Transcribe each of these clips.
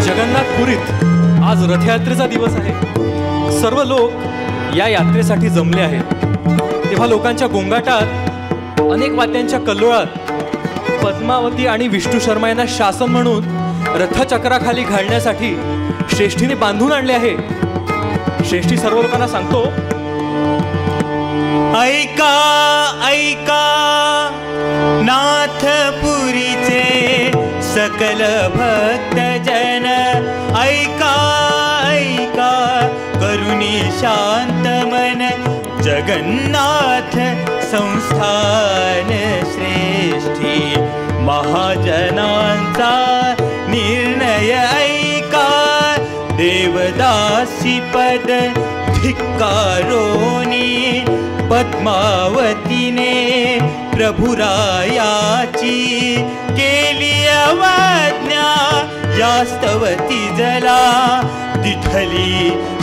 जगन्नाथपुरीत आज रथयात्रेचा दिवस आहे। सर्व लोक या यात्रेसाठी जमले आहेत। तेव्हा लोकांच्या गोंगाटात, अनेक वाद्यांच्या कल्लोळात पद्मावती आणि विष्णू शर्मा यांना शासन म्हणून रथचक्राखाली घालण्यासाठी श्रेष्ठीने बांधून आणले आहे। श्रेष्ठी सर्व लोकांना सांगतो, ऐका ऐका नाथपुरीचे सकल भक्तजन, ऐका ऐका करुणी शांत मन, जगन्नाथ संस्थान श्रेष्ठी महाजनांचा निर्णय ऐका। देवदासी पद धिक्कारोनी पद्मावतीने प्रभुरायाची केली अवज्ञा, यास्तवती जला तिथली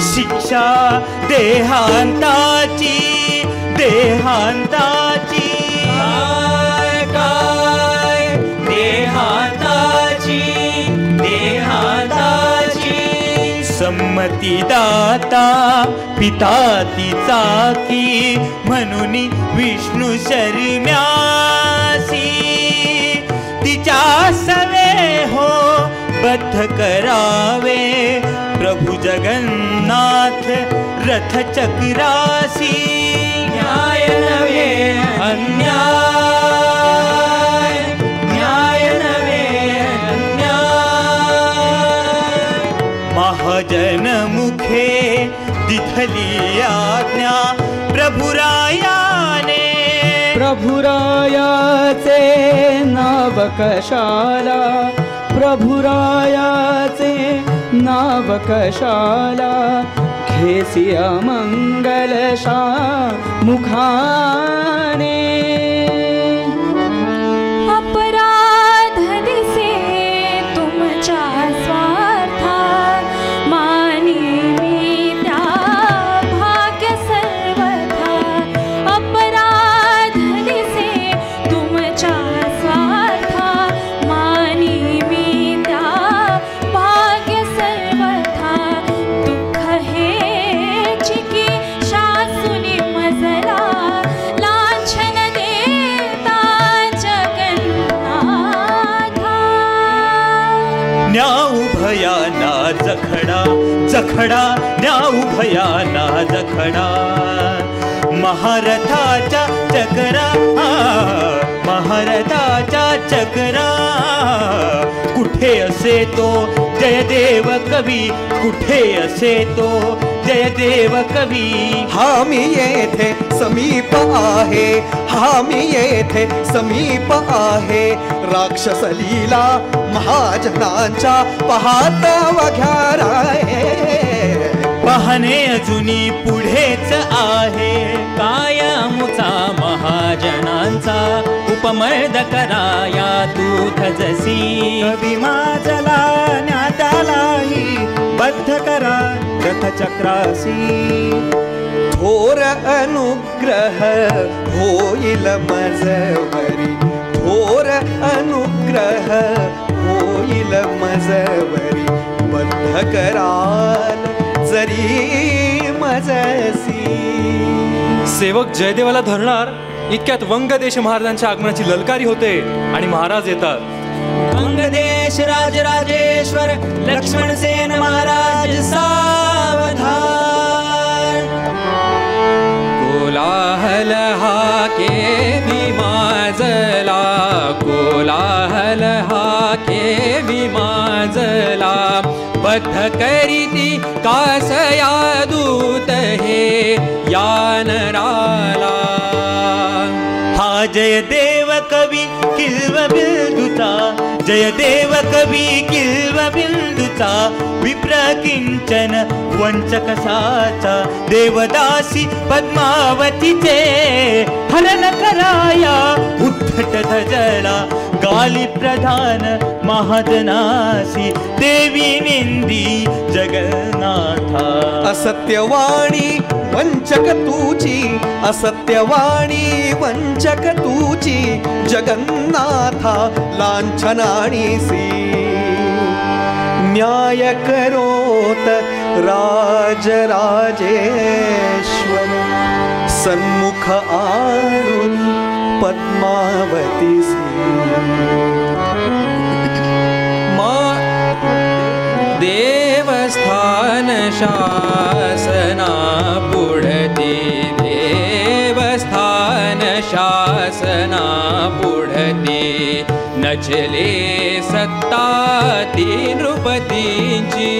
शिक्षा देहांताची देहांताची। काय देहांताची देहांताची। संमतीदाता पिता तिचा की म्हणून विष्णू शर्म्यासी, तिच्या सवे हो बद्ध करावे प्रभु जगन्नाथ रथचक्रासी। न्याय नव्हे अन्याय, न्याय नव्हे अन्याय। महाजन मुखे दिथली आज्ञा प्रभुरायाने, प्रभुरायाचे नाव कशाला, प्रभुरायाचे नाव कशाला, घेसी अमंगलशा मुखाने। अपराध दिसे तुमच्या स्वार्था, मानी मी त्या भाग्य सर्वथा। अपराध दिसे तुमच्या स्वार्था, मानी मी त्या भाग्य सर्वथा। दुःख हे चिकी शासुनी मजला, लांछन देता जगन्नाथा। न्या उभयाना जखडा जखडा, न्या उभयाना जखडा। महारथाच्या चक्रा महारथाच्या चक्रा, कुठे असे तो जयदेव कवी, कुठे असे तो जयदेव कवी। हामी येथे समीप आहे, हामी येथे समीप आहे, राक्षस लीला महाजनांच्या पाहत वघ्याराये। पाहणे अजुनी पुढेच आहे, काय अमुचा महाजनांचा उपमर्द कराया दूत जसी। कवी माझला न्यातालाही बद्ध करा रथचक्रासी। थोर अनुग्रह होईल मजवरी, थोर अनुग्रह होईल मजवरी, बद्ध कराल जरी मजसी। सेवक जयदेवाला धरणार इतक्यात वंगदेश महाराजांच्या आगमनाची ललकारी होते आणि महाराज येतात। वंगदेश राजराजेश्वर लक्ष्मण सेन महाराज सावधान। कोलाहल हा के विमाजला, कोलाहल हा के विमाजला, बद्ध करीती कासया दूत हे यानराला। हा जयदेव कवी किल्व बिंदुचा, जय देव कवी किल्व बिंदूचा विप्रकिंचन वंचक साचा देवदासी पद्मावतीचे हरण कराया उद्धट धजला गाली प्रधान महाजनासी देवी निंदी जगन्नाथा असत्यवाणी वंचक तुझी असत्यवाणी वंचक तुझी जगन्नाथा लांछनानीसी न्याय करोत राजराजेश्वर सन्मुख आणून पद्मावतीसी देवस्थान शासना पुढती देवस्थान शासना पुढती नचले सत्ता ती नृपतींची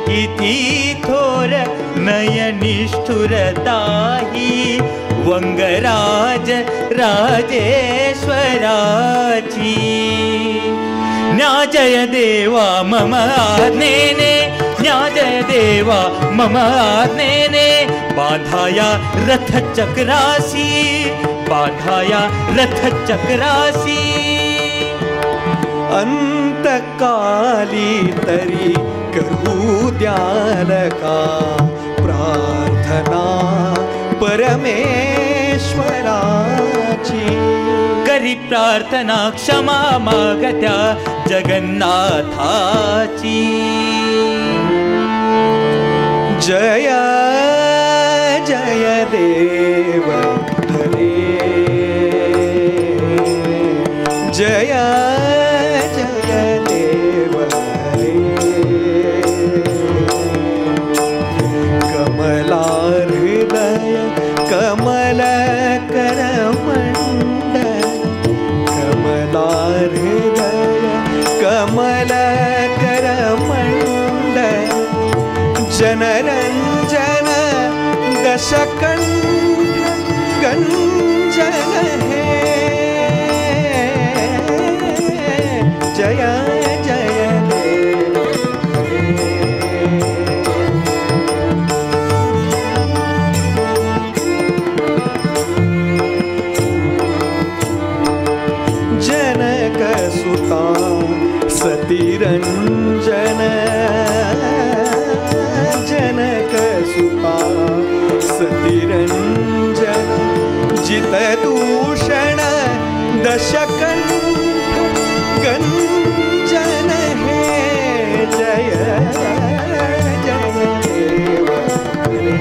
किती थोर नयनिष्ठुरताही वंगराज राजेश्वराची न्याजय देवा मम आज्ञेने न्याजय देवा मम आज्ञेने बाधाया रथ चक्रासी बाधाया रथ चक्रासी अंतकाली तरी करू द्याल का प्रार्थना परमेश्वराची करी प्रार्थना क्षमा मागत्या जगन्नाथाची जय जय देव हरे जय जय देव हरे कमला हृदय कमल करमंडल कमला हृदय कमल करमंडल जनरंजन दशकंठ गंजन हे जय जय देव जनक सुता सतीरंजन जनक सुता सतीरंजन जित दूषण दशकंठ गंजन हे जय जय देव हरे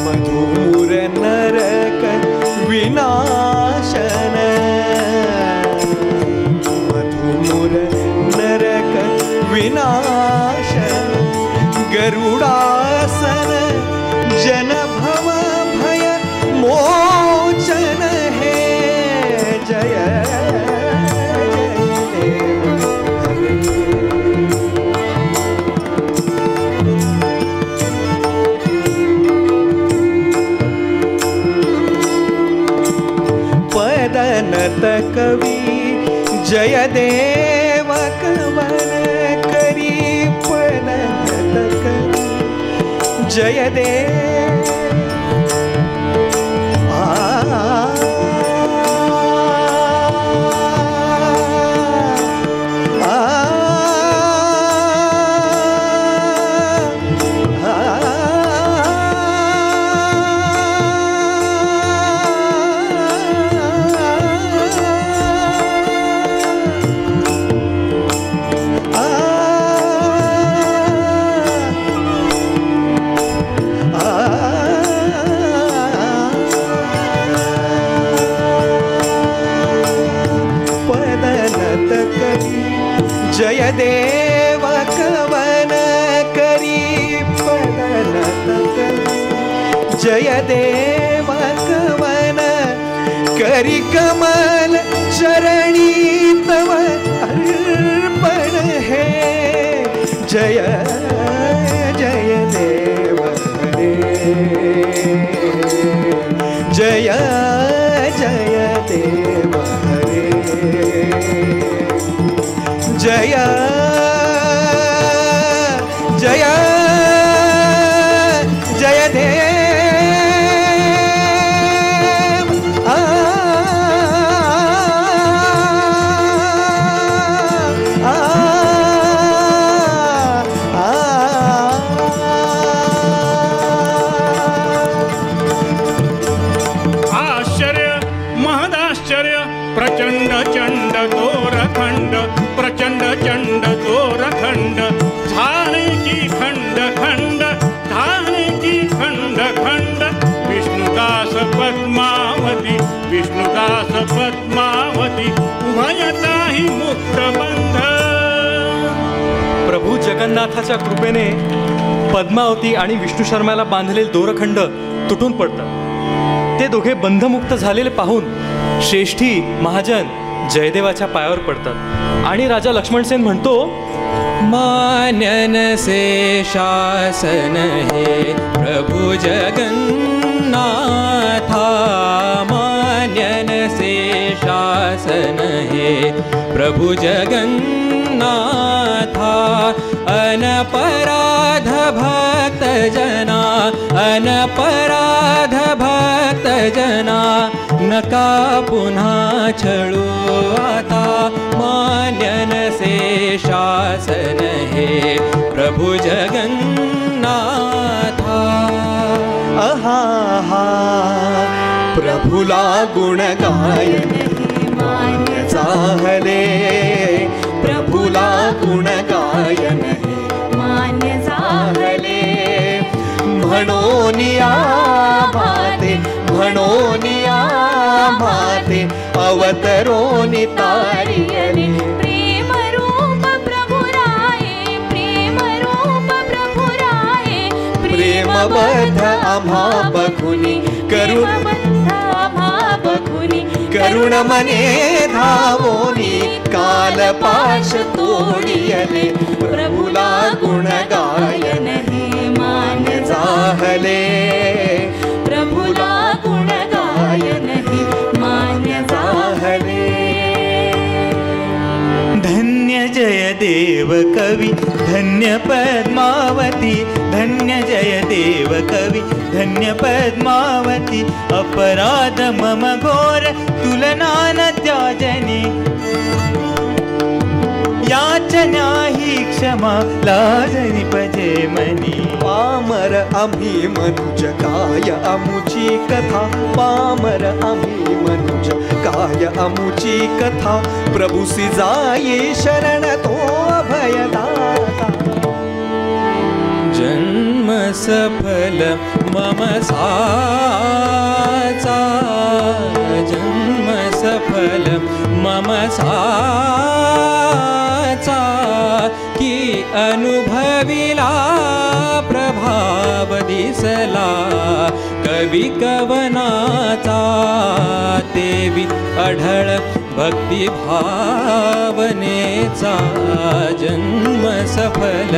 मधुर नरक विनाशन मधुर नरक विनाशन गरुडासन जन भव भय मोचन हे जय पदनत कवी जय देव कवन करी पदनत कवी जय देव जय देव कवन करी पदनत करी जय देव कवन करी कमल चरणी तव अर्पण हे जय जय देव मुक्त बंध. प्रभू जगन्नाथाच्या कृपेने पद्मावती आणि विष्णू शर्माला बांधलेले दोरखंड तुटून पडतात. ते दोघे बंधमुक्त झालेले पाहून श्रेष्ठी महाजन जयदेवाच्या पायावर पडतात आणि राजा लक्ष्मणसेन म्हणतो, मान्यन से शासन हे प्रभु जगन्नाथा. मान्यन से शासन हे प्रभु जगन्नाथा. अनपराध भक्त जना, अनपराध भक्त जना. नका पुन्हा छळू आता. मान्यन से शासन हे प्रभु जगन्नाथा. आहा प्रभुला गुण गायन मान्य चाहले. प्रभुला गुण गायन मान्य चाहले. म्हणोनिया माते, म्हणोनिया माते अवतरोनि तारियले. प्रेम रूप प्रभु राये, प्रेम रूप प्रभु राये. प्रेमबद्ध आम्हा बघुनी प्रेमबद्ध आम्हा बघुनी. करुण मने धावोनी कालपाश तोडियले. प्रभुला गुण गायन हे मान जाहले. प्रभुला गुण गायन हे मान जाहले. धन्य जयदेव कवी, धन्य पद्मावती. धन्य जयदेव कवी, धन्य पद्मावती. अपराध मम घोर तुलना न त्याजनी. याचना ही क्षमा लाजनी पजे मनी. पामर आम्ही मनुज काय अमुची कथा. पामर आम्ही मनुज काय अमुची कथा. प्रभुसी जाये शरण तो अभयदाता. जन्म सफल मम साचा. जन्म सफल मम साचा. की अनुभविला प्रभाव दिसला कवी कवनाचा. देवी अढळ भक्ती भावनेचा. जन्म सफल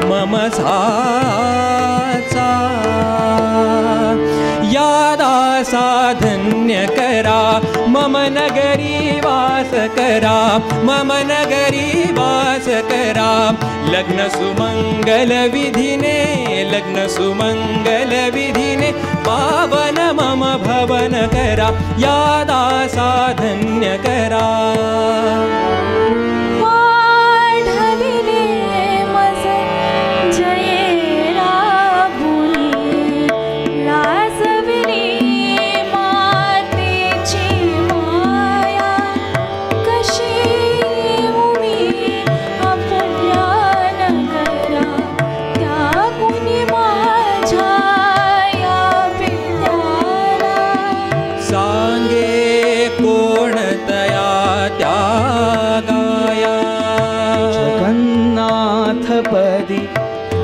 मम साचा. यादासा धन्य करा मम नगरी वास करा. मम नगरी वास करा. लग्न सुमंगल विधिने, लग्न सुमंगल विधिने. पावन मम भवन करा. यादासा धन्य करा. वाढविले मज जयेरा बुनी. लाजविली मातेची माया. कशी उभी आपल्या नगरा. त्या कुणी माझ्या या विद्याला. सांगे कोण तया त्यागाया. जगन्नाथपदी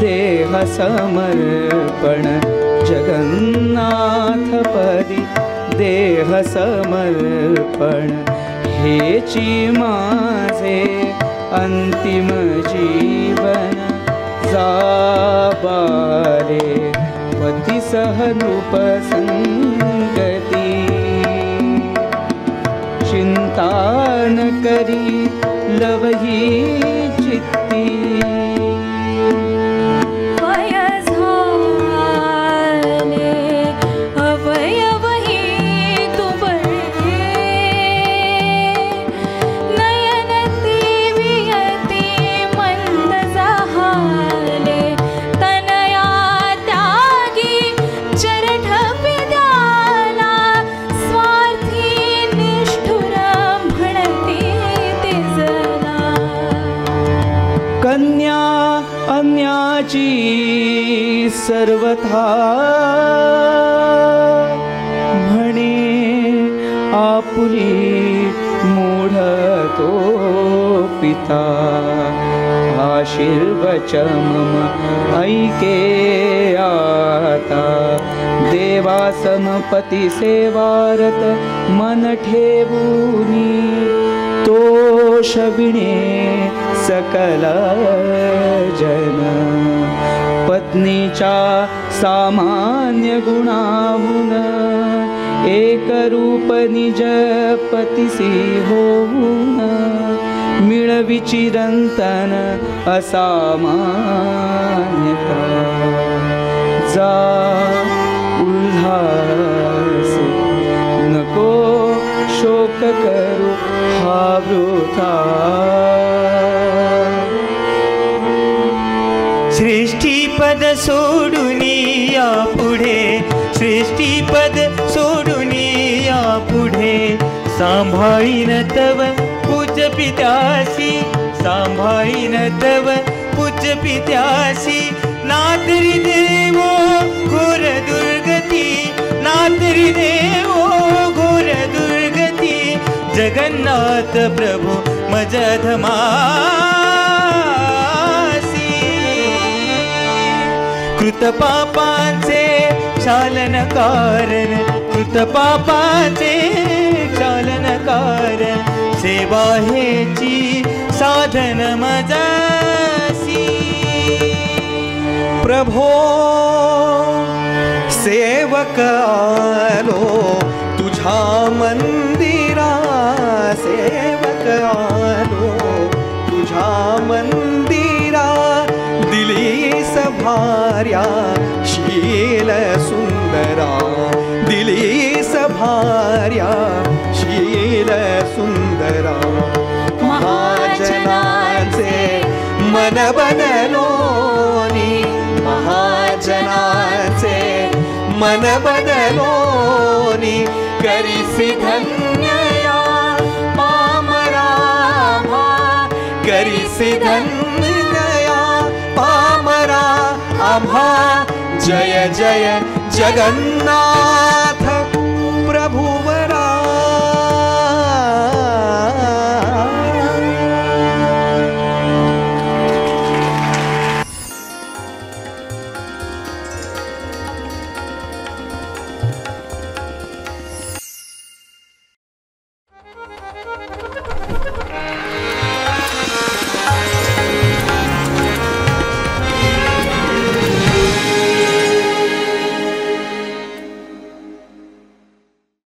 देह समर्पण. जगन्नाथपदी देह समर्पण. हेची माझे अंतिम जीवन. जाबारे पतिसह नृपसंगती. चिंता न करी लवही चित्ती. वय झाले अवयवही दुबळे. नयन दिव्यती मंद जाहले. तनया त्यागी चरठ विद्याला. स्वार्थी निष्ठुर म्हणते तेजला. कन्या अन्याची सर्वथा. म्हणे आपुली मूढ तो पिता आशीर्वच मम ऐके आता देवा समपती सेवारत मन ठेवूनी तोषविणे सकल जन पत्नीच्या सामान्य गुणाहून एक रूप निज पतिसी होऊन मिळवी चिरंतन असामान्यता जा उल्हास नको शोक करू हा वृथा सृष्टीपद सोडून या पुढे सृष्टीपद सोडून या पुढे सांभाळीन तव पूज्य पित्यासी सांभाळीन तव पूज्य पित्यासी नातरी देवो घोर दुर्गती नातरी देवो घोर दुर्गती जगन्नाथ प्रभु मज धमासी कृतपापांचे क्षालन कारण कृतपापांचे क्षालन कारण सेवा हेची साधन मजासी प्रभो सेवक आलो तुझा मंदिरा सेवक आलो तुझा मंदिरा दिली सभार्या शील सुंदरा दिली सभार्या शील सुंदरा महाजनांचे मन बदलोनी महाजनांचे मन बदलोनी करीसी धन्यया पामरा करीसी धन्यया पामरा आम्हा जय जय जगन्नाथ